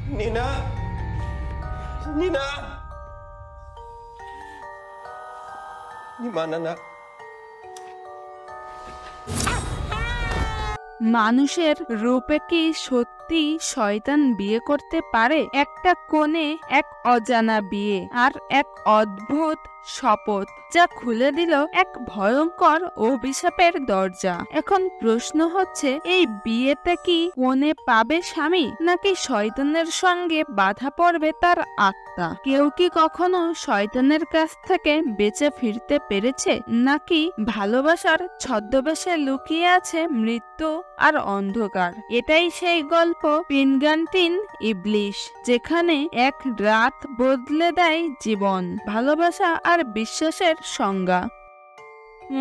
নীনা, নীনা, না না। মানুষের রূপে কি সত্যি শয়তান বিয়ে করতে পারে? একটা কোণে এক অজানা বিয়ে আর এক অদ্ভুত শপথ যা খুলে দিল এক ভয়ঙ্কর অভিশাপের দরজা। এখন প্রশ্ন হচ্ছে, এই বিয়েতে কি কোণে পাবে স্বামী, নাকি শয়তানের সঙ্গে বাধা পড়বে তার আত্মা? কেউ কি কখনো শয়তানের কাছ থেকে বেঁচে ফিরতে পেরেছে, নাকি ভালোবাসার ছদ্মবেশে লুকিয়ে আছে মৃত্যু আর অন্ধকার? এটাই সেই গল্প পিনগান্টিন ইবলিশ, যেখানে এক রাত বদলে দেয় জীবন, ভালোবাসা আর বিশ্বাসের সংজ্ঞা।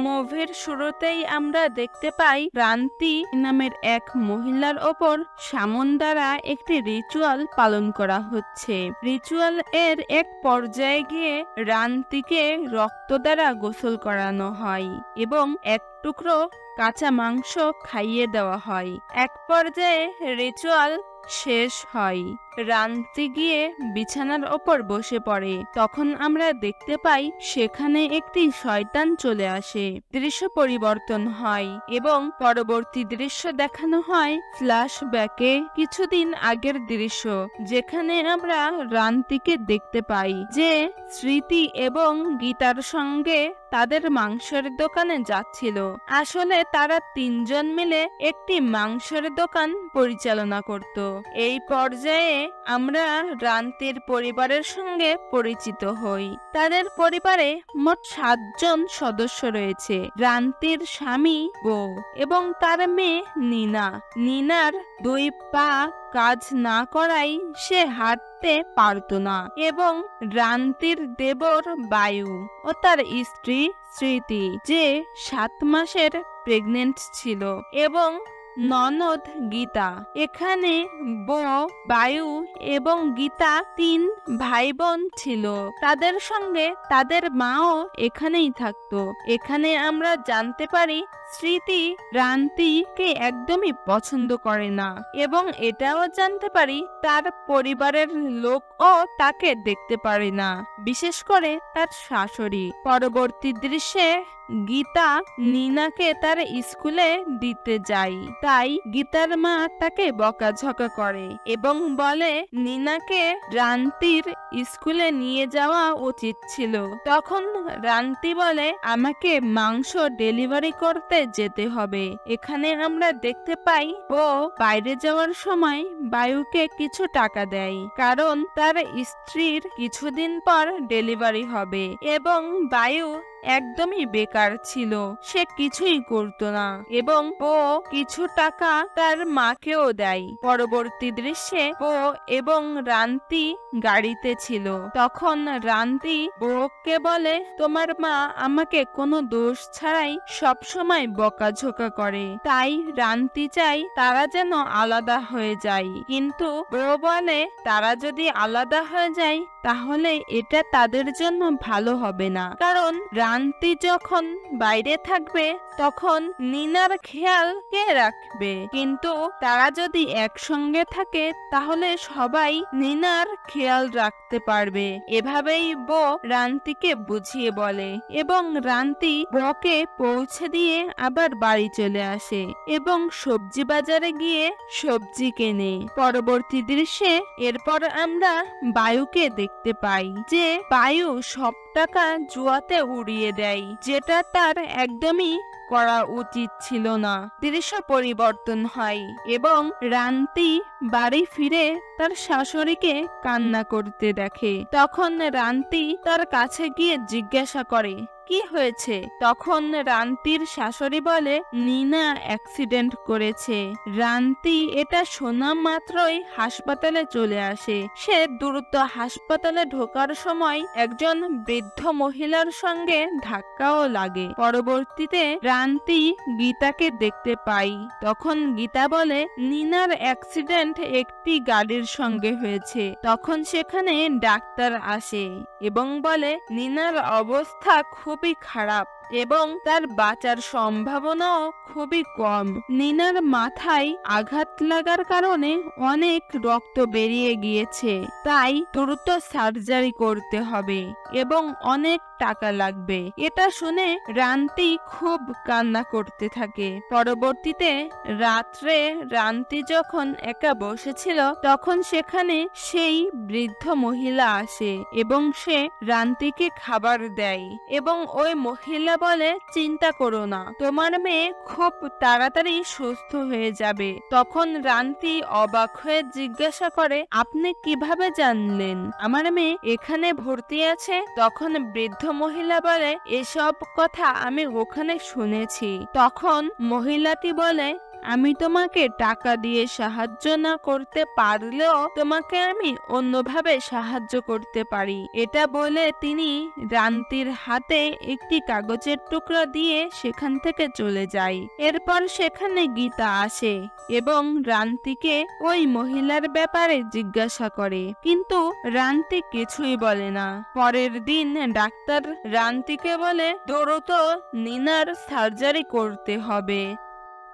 মুভির শুরুতেই আমরা দেখতে পাই রান্তি নামের এক মহিলার ওপর শামন দ্বারা একটি রিচুয়াল পালন করা হচ্ছে। রিচুয়াল এর এক পর্যায়ে গিয়ে রান্তিকে রক্ত দ্বারা গোসল করানো হয় এবং এক টুকরো কাঁচা মাংস খাইয়ে দেওয়া হয়। এক পর্যায়ে রিচুয়াল শেষ হয়, রান্তি গিয়ে বিছানার ওপর বসে পড়ে। তখন আমরা দেখতে পাই সেখানে একটি শয়তান চলে আসে। দৃশ্য পরিবর্তন হয় এবং পরবর্তী দৃশ্য দেখানো হয় ফ্ল্যাশব্যাকে কিছুদিন আগের দৃশ্য, যেখানে আমরা রান্তিকে দেখতে পাই যে স্মৃতি এবং গীতার সঙ্গে তাদের মাংসের দোকানে যাচ্ছিল। আসলে তারা তিনজন মিলে একটি মাংসের দোকান পরিচালনা করত। এই পর্যায়ে আমরা রান্তির পরিবারের সঙ্গে পরিচিত হই। তাদের পরিবারে মোট 7 জন সদস্য রয়েছে। রান্তির স্বামী, বউ এবং তার মেয়ে নীনা। নীনার 2 পা কাজ না করাই সে হাঁটতে পারত না এবং রান্তির দেবর বায়ু ও তার স্ত্রী স্মৃতি, যে 7 মাসের প্রেগনেন্ট ছিল, এবং ননদ গীতা। এখানে বউ, বায়ু এবং গীতা 3 ভাই বোন ছিল। তাদের সঙ্গে তাদের মাও এখানেই থাকতো। এখানে আমরা জানতে পারি স্মৃতি রান্তিকে একদমই পছন্দ করে না এবং এটাও জানতে পারি তার পরিবারের লোকও তাকে দেখতে পারে না, বিশেষ করে তার শাশুড়ি। পরবর্তী দৃশ্যে গীতা নীনাকে তার স্কুলে দিতে যায়, তাই গীতার মা তাকে বকাঝকা করে এবং বলে নীনাকে রান্তির স্কুলে নিয়ে যাওয়া উচিত ছিল। তখন রান্তি বলে, আমাকে মাংস ডেলিভারি করতে যেতে হবে। এখানে আমরা দেখতে পাই ও বাইরে যাওয়ার সময় বায়ুকে কিছু টাকা দেয়, কারণ তার স্ত্রীর কিছুদিন পর ডেলিভারি হবে এবং বায়ু একদমই বেকার ছিল, সে কিছুই করতো না এবং ও কিছু টাকা তার মাকেও দেয়। পরবর্তী দৃশ্যে ও এবং রান্তি গাড়িতে ছিল। তখন রান্তি বউকে বলে, তোমার মা আমাকে কোনো দোষ ছাড়াই সব সময় বকাঝকা করে, তাই রান্তি চাই তারা যেন আলাদা হয়ে যায়। কিন্তু বউ বলে, তারা যদি আলাদা হয়ে যায় তাহলে এটা তাদের জন্য ভালো হবে না, কারণ রান্তি যখন বাইরে থাকবে তখন নীনার খেয়াল কে রাখবে। কিন্তু তারা যদি একসঙ্গে থাকে তাহলে সবাই নীনার খেয়াল রাখতে পারবে। এভাবেই বউ রান্তিকে বুঝিয়ে বলে এবং রান্তি বউকে পৌঁছে দিয়ে আবার বাড়ি চলে আসে এবং সবজি বাজারে গিয়ে সবজি কেনে। পরবর্তী দৃশ্যে এরপর আমরা বায়ুকে দেখতে পাই যে বায়ু সব টাকা জুয়াতে উড়িয়ে দেয়, যেটা তার একদমই করা উচিত ছিল না। দৃশ্য পরিবর্তন হয় এবং রান্তি বাড়ি ফিরে তার শাশুড়িকে কান্না করতে দেখে। তখন রান্তি তার কাছে গিয়ে জিজ্ঞাসা করে, কি হয়েছে? তখন রান্তির শাশুড়ি বলে, নীনা অ্যাক্সিডেন্ট করেছে। রান্তি এটা শোনা মাত্রই হাসপাতালে চলে আসে। সে দ্রুত হাসপাতালে ঢোকার সময় একজন বৃদ্ধ মহিলার সঙ্গে ধাক্কাও লাগে। পরবর্তীতে রান্তি গীতাকে দেখতে পাই। তখন গীতা বলে, নীনার অ্যাক্সিডেন্ট একটি গাড়ির সঙ্গে হয়েছে। তখন সেখানে ডাক্তার আসে এবং বলে, নীনার অবস্থা খুবই খারাপ, এবং তার বাঁচার সম্ভাবনাও খুবই কম। নিনার মাথায় আঘাত লাগার কারণে অনেক রক্ত বেরিয়ে গিয়েছে, তাই দ্রুত সার্জারি করতে হবে এবং অনেক টাকা লাগবে। এটা শুনে রান্তি খুব কান্না করতে থাকে। পরবর্তীতে রাত্রে রান্তি যখন একা বসেছিল তখন সেখানে সেই বৃদ্ধ মহিলা আসে এবং সে রান্তিকে খাবার দেয় এবং ওই মহিলা বলে, চিন্তা করো না, তোমার মেয়ে খুব তাড়াতাড়ি সুস্থ হয়ে যাবে। তখন রান্তি অবাক হয়ে জিজ্ঞাসা করে, আপনি কিভাবে জানলেন আমার মেয়ে এখানে ভর্তি আছে? তখন বৃদ্ধ মহিলা বলে, এসব কথা আমি ওখানে শুনেছি। তখন মহিলাটি বলে, আমি তোমাকে টাকা দিয়ে সাহায্য না করতে পারলেও তোমাকে আমি অন্যভাবে সাহায্য করতে পারি। এটা বলে তিনি রান্তির হাতে একটি কাগজের টুকরা দিয়ে সেখান থেকে চলে যায়। এরপর সেখানে গীতা আসে এবং রান্তিকে ওই মহিলার ব্যাপারে জিজ্ঞাসা করে, কিন্তু রান্তি কিছুই বলে না। পরের দিন ডাক্তার রান্তিকে বলে, দ্রুত নিনার সার্জারি করতে হবে।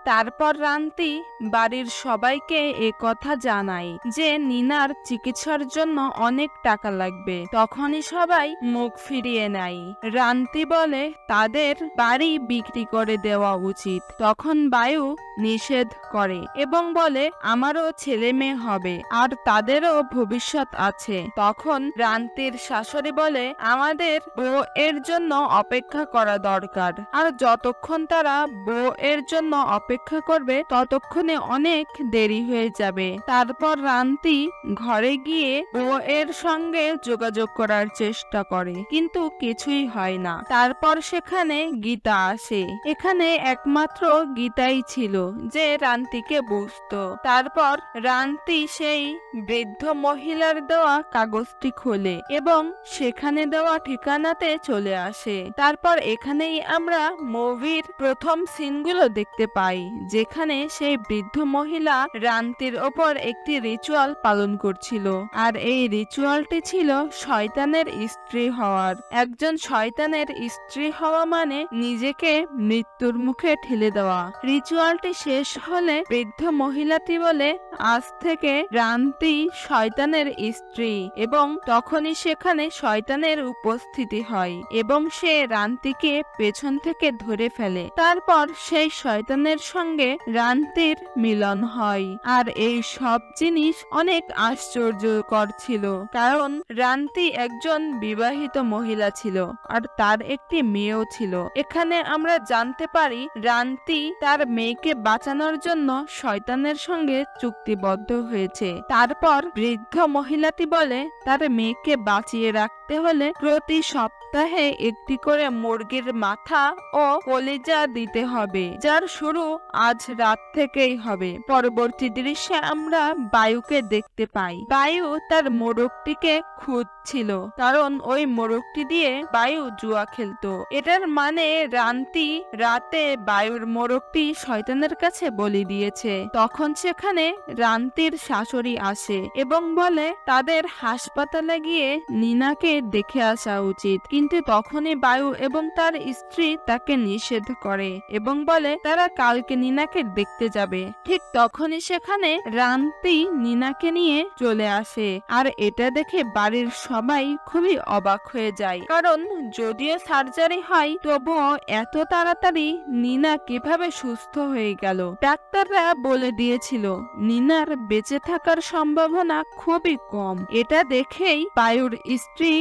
তারপর রান্তি বাড়ির সবাইকে কথা জানায় যে নিনার চিকিৎসার জন্য অনেক টাকা লাগবে। তখনই সবাই মুখ ফিরিয়ে নেয়। রান্তি বলে তাদের বাড়ি বিক্রি করে দেওয়া উচিত। তখন বায়ু নিষেধ করে এবং বলে, আমারও ছেলে মেয়ে হবে আর তাদেরও ভবিষ্যৎ আছে। তখন রান্তির শাশুড়ি বলে, আমাদের বউ এর জন্য অপেক্ষা করা দরকার, আর যতক্ষণ তারা বউ এর জন্য অপেক্ষা করবে ততক্ষণে অনেক দেরি হয়ে যাবে। তারপর রান্তি ঘরে গিয়ে বউ এর সঙ্গে যোগাযোগ করার চেষ্টা করে, কিন্তু কিছুই হয় না। তারপর সেখানে গীতা আসে। এখানে একমাত্র গীতাই ছিল যে রান্তিকে বুঝতো। তারপর রান্তি সেই বৃদ্ধ মহিলার দেওয়া কাগজটি খোলে এবং সেখানে দেওয়া ঠিকানাতে চলে আসে। তারপর এখানেই আমরা মুভির প্রথম সিনগুলো দেখতে পাই, যেখানে সেই বৃদ্ধ মহিলা রান্তির ওপর একটি রিচুয়াল পালন করছিল। আর এই রিচুয়ালটি ছিল শয়তানের স্ত্রী হওয়ার। একজন শয়তানের স্ত্রী হওয়া মানে নিজেকে মৃত্যুর মুখে ঠেলে দেওয়া। রিচুয়ালটি শেষ হলে বৃদ্ধ মহিলাটি বলে, আজ থেকে রান্তি শয়তানের স্ত্রী, এবং তখনই সেখানে শয়তানের উপস্থিতি হয় এবং সে রান্তিকে পেছন থেকে ধরে ফেলে। তারপর সেই শয়তানের সঙ্গে রান্তির মিলন হয়। আর এই সব জিনিস অনেক আশ্চর্যকর ছিল, কারণ রান্তি একজন বিবাহিত মহিলা ছিল আর তার একটি মেয়েও ছিল। এখানে আমরা জানতে পারি রান্তি তার মেয়েকে বাঁচানোর জন্য শয়তানের সঙ্গে চুক্তিবদ্ধ হয়েছে। তারপর বৃদ্ধ মহিলাটি বলে, তার মেয়েকে বাঁচিয়ে রাখতে হলে প্রতি সপ্তাহে একটি করে মুরগির মাথা ও কলিজা দিতে হবে, যার শুরু আজ রাত থেকেই হবে। পরবর্তী দৃশ্যে আমরা বায়ুকে দেখতে পাই। বায়ু তার মোরগটিকে খুঁজছিল, কারণ ওই মোরগটি দিয়ে বায়ু জুয়া খেলতো। এটার মানে রান্তি রাতে বায়ুর মোরগটি শয়তানের কাছে বলি দিয়েছে। তখন সেখানে রান্তির শাশুড়ি আসে এবং বলে তাদের হাসপাতালে গিয়ে নিনাকে দেখে আসা উচিত, কিন্তু তখনই বায়ু এবং তার স্ত্রী তাকে নিষেধ করে এবং বলে তারা কালকে নিনাকে দেখতে যাবে। ঠিক তখনই সেখানে রান্তি নিনাকে নিয়ে চলে আসে, আর এটা দেখে বাড়ির সবাই খুবই অবাক হয়ে যায়, কারণ যদিও সার্জারি হয় তবুও এত তাড়াতাড়ি নিনা কিভাবে সুস্থ হয়ে গেল। ডাক্তাররা বলে দিয়েছিল নিনার বেঁচে থাকার সম্ভাবনা খুবই কম। এটা দেখেই বায়ুর স্ত্রী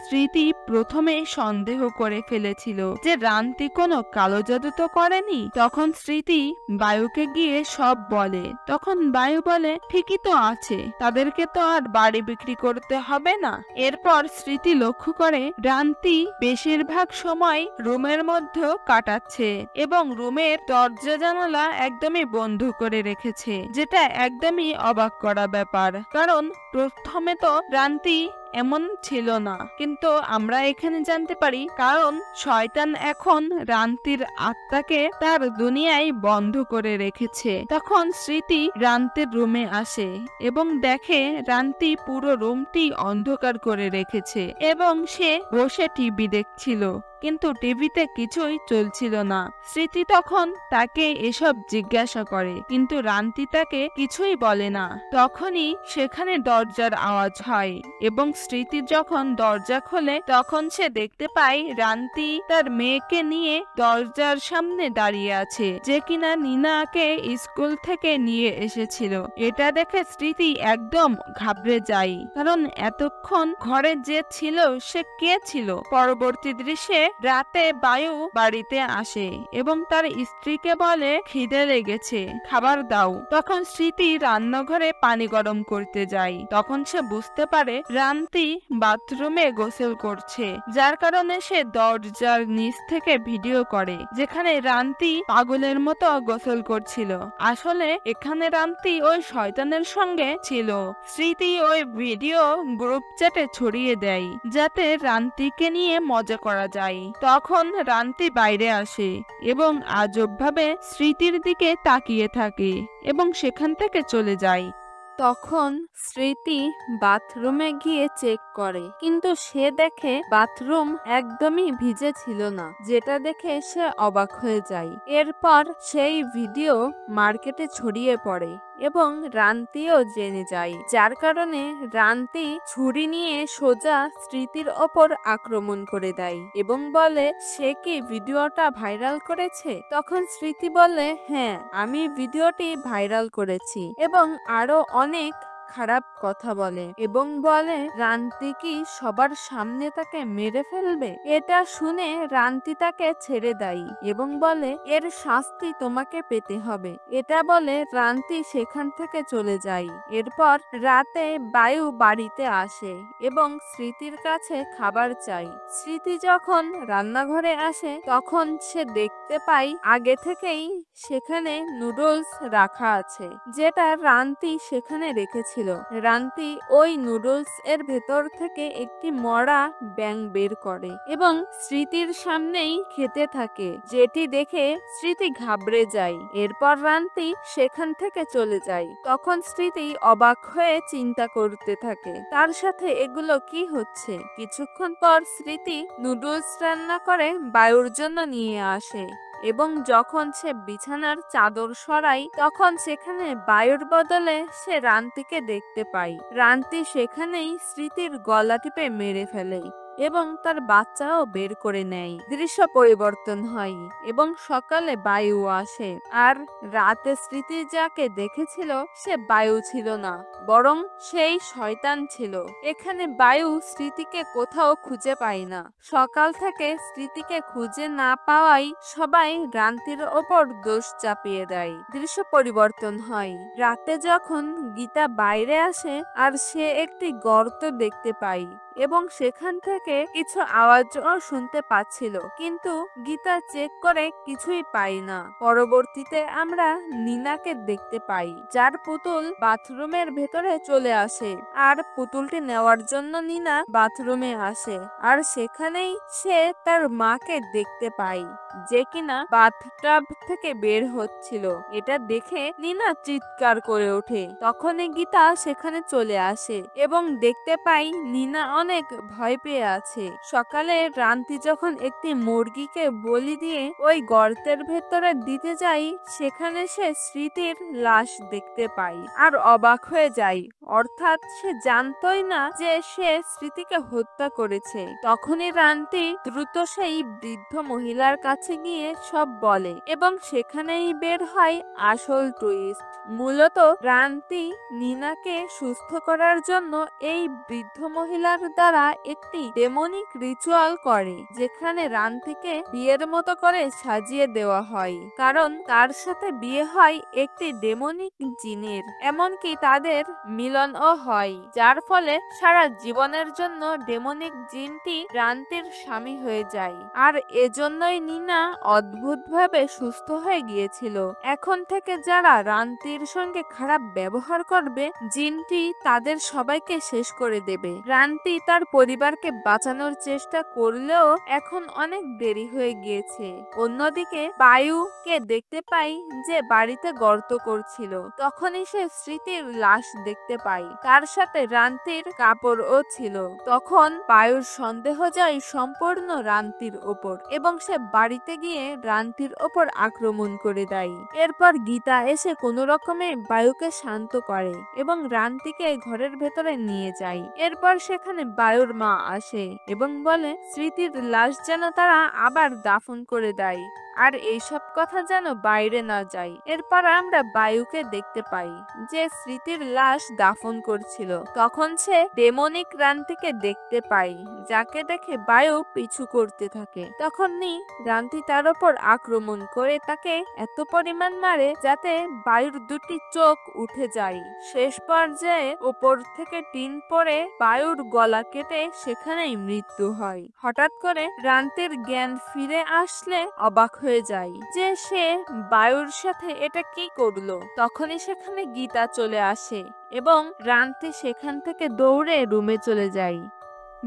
স্মৃতি প্রথমে সন্দেহ করে ফেলেছিল যে রান্তি কোনো কালো জাদু তো করেনি। তখন স্মৃতি বায়ুকে গিয়ে সব বলে। তখন বায়ু বলে, ঠিকই তো আছে, তাদেরকে তো আর বাড়ি বিক্রি করতে হবে না। এরপর স্মৃতি লক্ষ্য করে রান্তি বেশিরভাগ সময় রুমের মধ্যে কাটাচ্ছে এবং রুমের দরজা জানালা একদমই বন্ধ করে রেখেছে, যেটা একদমই অবাক করা ব্যাপার, কারণ প্রথমে তো রান্তি এমন ছিল না। কিন্তু আমরা এখানে জানতে পারি কারণ শয়তান এখন রান্তির আত্মাকে তার দুনিয়ায় বন্ধ করে রেখেছে। তখন স্মৃতি রান্তির রুমে আসে এবং দেখে রান্তি পুরো রুমটি অন্ধকার করে রেখেছে এবং সে বসে টিভি দেখছিল। কিন্তু টিভিতে কিছুই চলছিল না। স্মৃতি তখন তাকে এসব জিজ্ঞাসা করে, কিন্তু রান্তি তাকে কিছুই বলে না। তখনই সেখানে দরজার আওয়াজ হয় এবং স্মৃতি যখন দরজা খোলে তখন সে দেখতে পায় রান্তি তার মেয়েকে নিয়ে দরজার সামনে দাঁড়িয়ে আছে, যে কিনা নিনাকে স্কুল থেকে নিয়ে এসেছিল। এটা দেখে স্মৃতি একদম ঘাবড়ে যায়, কারণ এতক্ষণ ঘরে যে ছিল সে কে ছিল। পরবর্তী দৃশ্যে রাতে বায়ু বাড়িতে আসে এবং তার স্ত্রীকে বলে খিদে লেগেছে, খাবার দাও। তখন স্মৃতি রান্নাঘরে পানি গরম করতে যায়। তখন সে বুঝতে পারে রান্তি বাথরুমে গোসল করছে, যার কারণে সে দরজার নিচ থেকে ভিডিও করে যেখানে রান্তি পাগলের মতো গোসল করছিল। আসলে এখানে রান্তি ওই শয়তানের সঙ্গে ছিল। স্মৃতি ওই ভিডিও গ্রুপ চ্যাটে ছড়িয়ে দেয় যাতে রান্তিকে নিয়ে মজা করা যায়। তখন রান্তি বাইরে আসে এবং আজবভাবে স্মৃতির দিকে তাকিয়ে থাকে এবং সেখান থেকে চলে যায়। তখন স্মৃতি বাথরুমে গিয়ে চেক করে, কিন্তু সে দেখে বাথরুম একদমই ভিজে ছিল না, যেটা দেখে সে অবাক হয়ে যায়। এরপর সেই ভিডিও মার্কেটে ছড়িয়ে পড়ে এবং রান্তিও জেনে যায়, যার কারণে রান্তি ছুরি নিয়ে সোজা স্মৃতির ওপর আক্রমণ করে দেয় এবং বলে সে কি ভিডিওটা ভাইরাল করেছে। তখন স্মৃতি বলে হ্যাঁ, আমি ভিডিওটি ভাইরাল করেছি এবং আরো অনেক খারাপ কথা বলে এবং বলে রান্তি কি সবার সামনে তাকে মেরে ফেলবে। এটা শুনে রান্তি তাকে ছেড়ে দেয় এবং বলে এর শাস্তি তোমাকে পেতে হবে। এটা বলে রান্তি সেখান থেকে চলে যায়। এরপর রাতে বায়ু বাড়িতে আসে এবং স্মৃতির কাছে খাবার চাই। স্মৃতি যখন রান্নাঘরে আসে তখন সে দেখতে পায় আগে থেকেই সেখানে নুডলস রাখা আছে, যেটা রান্তি সেখানে রেখেছিল। রান্তি ওই নুডলস এর ভেতর থেকে একটি মরা ব্যাঙ বের করে এবং স্মৃতির সামনেই খেতে থাকে, যেটি দেখে স্মৃতি ঘাবড়ে যায়। এরপর রান্তি সেখান থেকে চলে যায়। তখন স্মৃতি অবাক হয়ে চিন্তা করতে থাকে তার সাথে এগুলো কি হচ্ছে। কিছুক্ষণ পর স্মৃতি নুডলস রান্না করে বায়ুর জন্য নিয়ে আসে এবং যখন সে বিছানার চাদর সরায় তখন সেখানে বায়ুর বদলে সে রান্তিকে দেখতে পায়। রান্তি সেখানেই স্মৃতির গলা টিপে মেরে ফেলে এবং তার বাচ্চাও বের করে নেয়। দৃশ্য পরিবর্তন হয় এবং সকালে বায়ু আসে, আর রাতে স্মৃতি যাকে দেখেছিল সে বায়ু ছিল না, বরং সেই শয়তান ছিল। এখানে বায়ু স্মৃতিকে কোথাও খুঁজে পায় না। সকাল থেকে স্মৃতিকে খুঁজে না পাওয়াই সবাই রান্তির ওপর দোষ চাপিয়ে দেয়। দৃশ্য পরিবর্তন হয়। রাতে যখন গীতা বাইরে আসে আর সে একটি গর্ত দেখতে পায় এবং সেখান থেকে কিছু আওয়াজও শুনতে পাচ্ছিল, কিন্তু গীতা চেক করে কিছুই পাই না। পরবর্তীতে আমরা নিনাকে দেখতে পাই, যার পুতুল বাথরুমের ভেতরে চলে আসে আর পুতুলটি নেওয়ার জন্য নিনা বাথরুমে আসে, আর সেখানেই সে তার মাকে দেখতে পায় যে কিনা বাথটাব থেকে বের হচ্ছিল। এটা দেখে নিনা চিৎকার করে ওঠে। তখনই গীতা সেখানে চলে আসে এবং দেখতে পাই নিনা অনেক ভয় পেয়ে আছে। সকালে রান্তি যখন একটি মুরগিকে বলি দিয়ে ওই গর্তের ভেতরে দিতে যাই, সেখানে সে স্মৃতির লাশ দেখতে পাই আর অবাক হয়ে যায়, অর্থাৎ সে জানতই না যে সে স্মৃতিকে হত্যা করেছে। তখনই রান্তি দ্রুত সেই বৃদ্ধ মহিলার কাছে গিয়ে সব বলে এবং সেখানেই বের হয় আসল টুইস্ট। মূলত রান্তি নিনাকে সুস্থ করার জন্য এই বৃদ্ধ মহিলার দ্বারা একটি ডেমনিক রিচুয়াল করে, যেখানে রান্তিকে বিয়ের মতো করে সাজিয়ে দেওয়া হয়, কারণ তার সাথে বিয়ে হয় একটি ডেমনিক জিনের। এমনকি তাদের মিলনও হয়, যার ফলে সারা জীবনের জন্য ডেমনিক জিনটি রান্তির স্বামী হয়ে যায়। আর এজন্যই নিনা অদ্ভুতভাবে সুস্থ হয়ে গিয়েছিল। এখন থেকে যারা রান্তির সঙ্গে খারাপ ব্যবহার করবে, জিনটি তাদের সবাইকে শেষ করে দেবে। রান্তি তার পরিবারকে বাঁচানোর চেষ্টা করলেও এখন অনেক দেরি হয়ে গিয়েছে। অন্যদিকে বায়ুকে দেখতে পাই যে বাড়িতে গর্ত করছিল। তখনই সে স্মৃতির লাশ দেখতে পাই, তার সাথে রান্তির কাপড়ও ছিল। তখন বায়ুর সন্দেহ যায় সম্পূর্ণ রান্তির ওপর এবং সে বাড়িতে গিয়ে রান্তির ওপর আক্রমণ করে দেয়। এরপর গীতা এসে কোনো রকমে বায়ুকে শান্ত করে এবং রান্তিকে ঘরের ভেতরে নিয়ে যায়। এরপর সেখানে বায়ুর মা আসে এবং বলে স্মৃতির লাশ যেন তারা আবার দাফন করে দেয় আর এইসব কথা যেন বাইরে না যায়। এরপর আমরা বায়ুকে দেখতে পাই যে স্মৃতির লাশ দাফন করছিল। তখন সে ডেমনিক রান্তিকে দেখতে পাই, যাকে দেখে বায়ু পিছু করতে থাকে। তখনই রান্তি তার উপর আক্রমণ করে তাকে এত পরিমাণ মারে যাতে বায়ুর দুটি চোখ উঠে যায়। শেষ পর্যায়ে উপর থেকে টিন পড়ে বায়ুর গলা কেটে সেখানেই মৃত্যু হয়। হঠাৎ করে রান্তির জ্ঞান ফিরে আসলে অবাক হয়ে যায় যে সে বায়ুর সাথে এটা কি করলো। তখনই সেখানে গীতা চলে আসে এবং রান্তি সেখান থেকে দৌড়ে রুমে চলে যায়।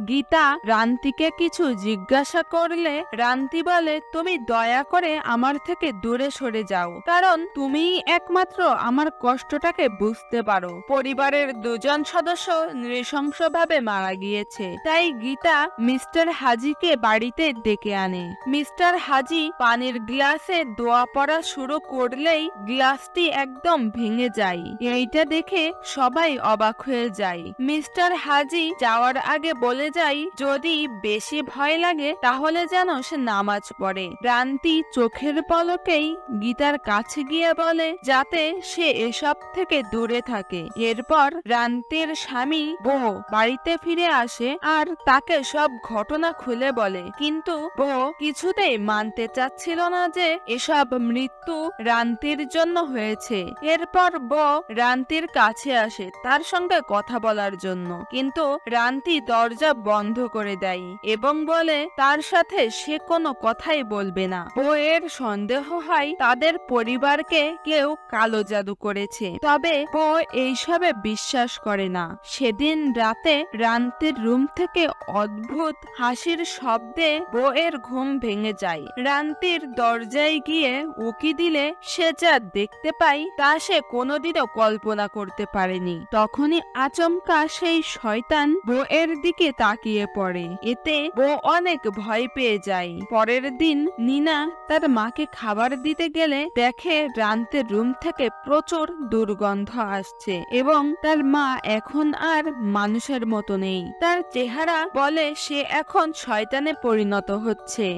গীতা রান্তিকে কিছু জিজ্ঞাসা করলে রান্তি বলে, তুমি দয়া করে আমার থেকে দূরে সরে যাও, কারণ তুমিই একমাত্র আমার কষ্টটাকে বুঝতে পারো। পরিবারের দুজন সদস্য নৃশংসভাবে মারা গিয়েছে, তাই গীতা মিস্টার হাজিকে বাড়িতে ডেকে আনে। মিস্টার হাজি পানির গ্লাসে দোয়া পড়া শুরু করলেই গ্লাসটি একদম ভেঙে যায়। এইটা দেখে সবাই অবাক হয়ে যায়। মিস্টার হাজি যাওয়ার আগে বলে যায় যদি বেশি ভয় লাগে তাহলে যেন সে নামাজ পড়ে। রান্তি চোখের পলকেই গীতার কাছে গিয়ে বলে যাতে সে এসব থেকে দূরে থাকে। এরপর রান্তির স্বামী বউ বাড়িতে ফিরে আসে আর তাকে সব ঘটনা খুলে বলে, কিন্তু বউ কিছুতেই মানতে চাচ্ছিল না যে এসব মৃত্যু রান্তির জন্য হয়েছে। এরপর বউ রান্তির কাছে আসে তার সঙ্গে কথা বলার জন্য, কিন্তু রান্তি দরজা বন্ধ করে দেয় এবং বলে তার সাথে সে কোনো কথাই বলবে না। বউয়ের সন্দেহ হয় তাদের পরিবারকে কেউ কালো জাদু করেছে, তবে বউ এইসবে বিশ্বাস করে না। সেদিন রাতে রান্তির রুম থেকে অদ্ভুত হাসির শব্দে বউয়ের ঘুম ভেঙে যায়। রান্তির দরজায় গিয়ে উকি দিলে সে যা দেখতে পায় তা সে কোনোদিনও কল্পনা করতে পারেনি। তখনই আচমকা সেই শয়তান বউয়ের দিকে তাকিয়ে পড়ে। এতে বউ অনেক ভয় পেয়ে যায়। পরের দিন নিনা তার মাকে খাবার দিতে গেলে দেখে রান্তের রুম থেকে প্রচুর দুর্গন্ধ আসছে এবং তার মা এখন আর মানুষের মতো নেই। তার চেহারা বলে সে এখন শয়তানে পরিণত হচ্ছে।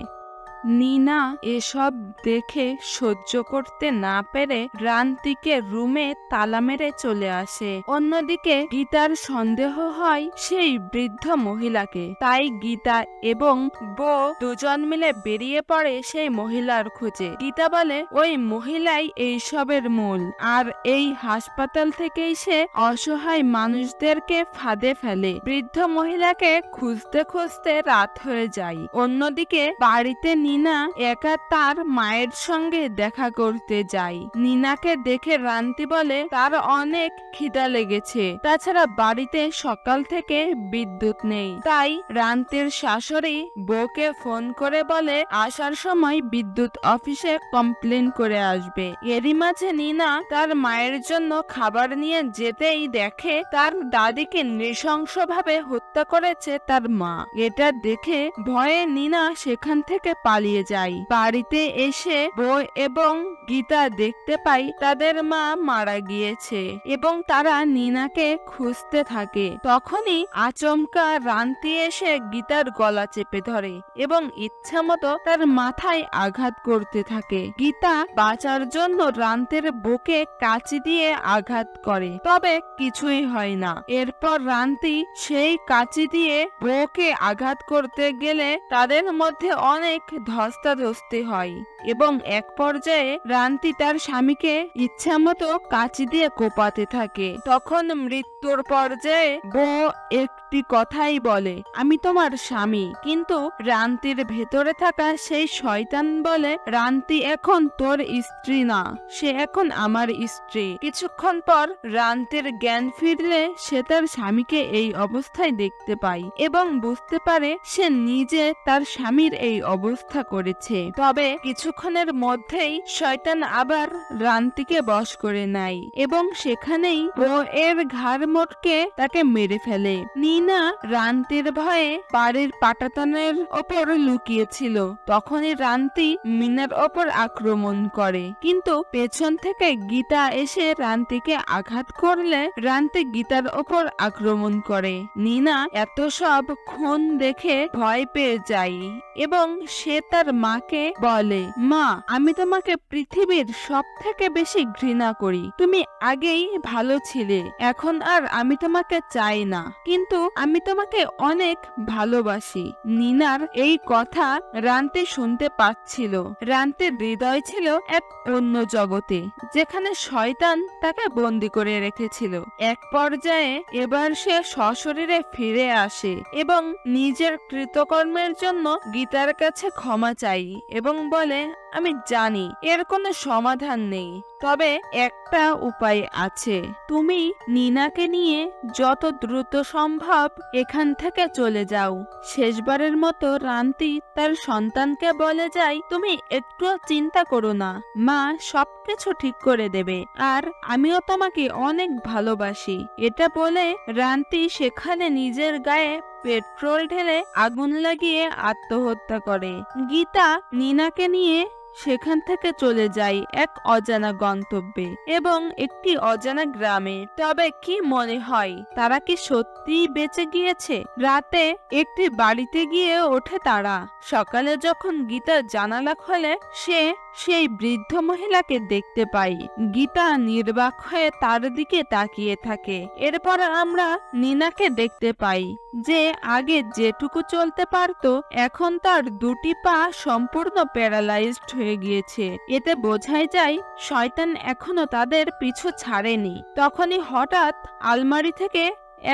নিনা এসব দেখে সহ্য করতে না পেরে রান্তিকে রুমে তালা মেরে চলে আসে। অন্যদিকে গীতার সন্দেহ হয় সেই বৃদ্ধ মহিলাকে, তাই গীতা এবং বউ দুজন মিলে বেরিয়ে পড়ে সেই মহিলার খোঁজে। গীতা বলে ওই মহিলাই এইসবের মূল, আর এই হাসপাতাল থেকেই সে অসহায় মানুষদেরকে ফাঁদে ফেলে। বৃদ্ধ মহিলাকে খুঁজতে খুঁজতে রাত হয়ে যায়। অন্যদিকে বাড়িতে নিনা একা তার মায়ের সঙ্গে দেখা করতে যায়। নিনাকে দেখে রান্তি বলে তার অনেক খিদা লেগেছে, তাছাড়া বাড়িতে সকাল থেকে বিদ্যুৎ নেই। তাই রান্তির শাশুড়ি বউকে ফোন করে বলে আসার সময় বিদ্যুৎ অফিসে কমপ্লেন করে আসবে। এরই মাঝে নিনা তার মায়ের জন্য খাবার নিয়ে যেতেই দেখে তার দাদিকে নৃশংসভাবে হত্যা করেছে তার মা। এটা দেখে ভয়ে নিনা সেখান থেকে পালিয়ে যায়। বাড়িতে এসে বউ এবং গীতা দেখতে পাই তাদের মা মারা গিয়েছে এবং তারা নিনাকে খুঁজতে থাকে। তখনই আচমকা রান্তি এসে গীতার গলা চেপে ধরে এবং ইচ্ছামতো তার মাথায় আঘাত করতে থাকে। গীতা বাঁচার জন্য রান্তের বুকে কাঁচি দিয়ে আঘাত করে, তবে কিছুই হয় না। এরপর রান্তি সেই কাঁচি দিয়ে বউকে আঘাত করতে গেলে তাদের মধ্যে অনেক ধস্তাধস্তি হয় এবং এক পর্যায়ে রান্তি তার স্বামীকে ইচ্ছামতো কাঁচি দিয়ে কোপাতে থাকে। তখন মৃত্যুর পর্যায়ে বউ একটি কথাই বলে, আমি তোমার স্বামী। কিন্তু রান্তির ভেতরে থাকা সেই শয়তান বলে, রান্তি এখন তোর স্ত্রী না, সে এখন আমার স্ত্রী। কিছুক্ষণ পর রান্তির জ্ঞান ফিরলে সে তার স্বামীকে এই অবস্থায় দেখতে পায় এবং বুঝতে পারে সে নিজে তার স্বামীর এই অবস্থা করেছে। তবে কিছুক্ষণের মধ্যেই শয়তান আবার রান্তিকে বশ করে নেয় এবং সেখানেই বউয়ের ঘাড় মটকে তাকে মেরে ফেলে। নিনা রান্তির ভয়ে বাড়ির পাটাতনের ওপর লুকিয়েছিল। তখনই রান্তি মিনার ওপর আক্রমণ করে, কিন্তু পেছন থেকে গীতা এসে রান্তিকে আঘাত করলে রান্তি গীতার ওপর আক্রমণ করে। নিনা এত সব খুন দেখে ভয় পেয়ে যায় এবং সে তার মাকে বলে, মা, আমি তোমাকে পৃথিবীর সব থেকে বেশি ঘৃণা করি। তুমি আগেই ভালো ছিলে, এখন আর আমি তোমাকে চাই না, কিন্তু আমি তোমাকে অনেক ভালোবাসি। নিনার এই কথা রান্তি শুনতে পাচ্ছিল। রান্তির হৃদয় ছিল এক অন্য জগতে, যেখানে শয়তান তাকে বন্দি করে রেখেছিল। এক পর্যায়ে এবার সে সশরীরে ফিরে আসে এবং নিজের কৃতকর্মের জন্য গীতার কাছে ক্ষমা চাই এবং বলে, আমি জানি এর কোনো সমাধান নেই, তবে একটা উপায় আছে। তুমি নিনাকে নিয়ে যত দ্রুত সম্ভব এখান থেকে চলে যাও। শেষবারের মতো রান্তি তার সন্তানকে বলে যায়, তুমি একটুও চিন্তা করো না, মা সবকিছু ঠিক করে দেবে, আর আমিও তোমাকে অনেক ভালোবাসি। এটা বলে রান্তি সেখানে নিজের গায়ে পেট্রোল ঢেলে আগুন লাগিয়ে আত্মহত্যা করে। গীতা নিনাকে নিয়ে সেখান থেকে চলে যায় এক অজানা গন্তব্যে এবং একটি অজানা গ্রামে। তবে কি মনে হয় তারা কি সত্যিই বেঁচে গিয়েছে? রাতে একটি বাড়িতে গিয়ে ওঠে তারা। সকালে যখন গীতা জানালা খোলে, সে সেই বৃদ্ধ মহিলাকে দেখতে পাই। গীতা নির্বাক হয়ে তার দিকে তাকিয়ে থাকে। এরপর আমরা নিনাকে দেখতে পাই, যে আগে যেটুকু চলতে পারত এখন তার দুটি পা সম্পূর্ণ প্যারালাইজড হয়ে গিয়েছে। এতে বোঝাই যায় শয়তান এখনো তাদের পিছু ছাড়েনি। তখনই হঠাৎ আলমারি থেকে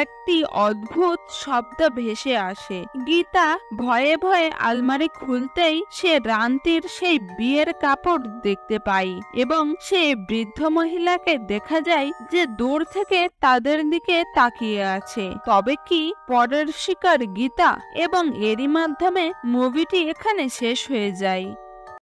একটি অদ্ভুত শব্দ ভেসে আসে। গীতা ভয়ে ভয়ে আলমারি খুলতেই সে রান্তির সেই বিয়ের কাপড় দেখতে পায় এবং সে বৃদ্ধ মহিলাকে দেখা যায় যে দূর থেকে তাদের দিকে তাকিয়ে আছে। তবে কি পরের শিকার গীতা? এবং এরই মাধ্যমে মুভিটি এখানে শেষ হয়ে যায়।